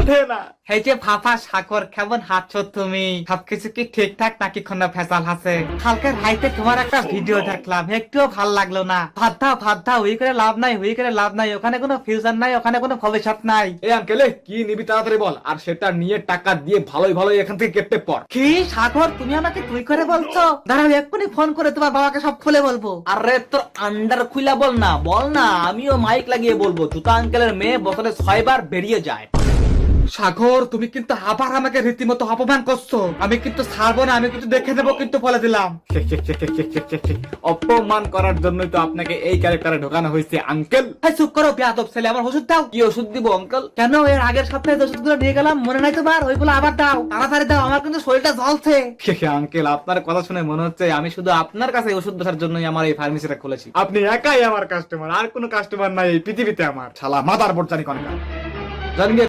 দে না। এই যে ফাফা সাগর কেমন হাঁটছো তুমি? সবকিছু কি ঠিকঠাক নাকি কোনো ভেজাল আছে? কালকে রাইতে তোমার একটা ভিডিও দেখলাম, একটুও ভাল লাগলো না। ভাত দাও হুই করে লাভ নাই, হুই করে লাভ নাই, ওখানে কোনো ফিউচার নাই, ওখানে কোনো ভবিষ্যৎ নাই। এই আঙ্কেলে কি নিবি তাড়াতাড়ি বল, আর সেটা নিয়ে টাকা দিয়ে ভালোই ভালোই এখান থেকে কেটে পড়। কি সাগর, তুমি আমাকে তুই করে বলছো? দাঁড়াও এক্ষুনি ফোন করে তোমার বাবাকে সব খুলে বলবো। আরে তোর আন্ডার খুইলা বল না, আমিও মাইক লাগিয়ে বলবো জুতা আঙ্কেলের মেয়ে বছরে 6 বার বেরিয়ে যায়। সাগর তুমি কিন্তু আবার আমাকে রীতিমতো অপমান করছো। আমি কিন্তু ছাড়বো না, আমি কিন্তু দেখে নেবো কিন্তু বলে দিলাম। অপমান করার জন্যই তো আপনাকে এই ক্যারেক্টারে ঢোকানো হয়েছে আঙ্কেল। এই চুপ করো বেয়াদব ছেলে, আমার ওষুধ দাও। কি ওষুধ দিব আঙ্কেল? কেন এর আগের সপ্তাহে যে ওষুধগুলো নিয়ে গেলাম মনে নাই তোমার? ওইগুলো আবার দাও, তাড়াতাড়ি দাও, আমার কিন্তু শরীরটা জ্বলছে। আঙ্কেল আপনার কথা শুনে মনে হচ্ছে আমি শুধু আপনার কাছে ওষুধ বেচার জন্যই আমার এই ফার্মেসিটা খুলেছি। আপনি একাই আমার কাস্টমার, আর কোনো কাস্টমার নাই এই পৃথিবীতে আমার। শালা মাদার বোর্ড জানি কনকা। জানি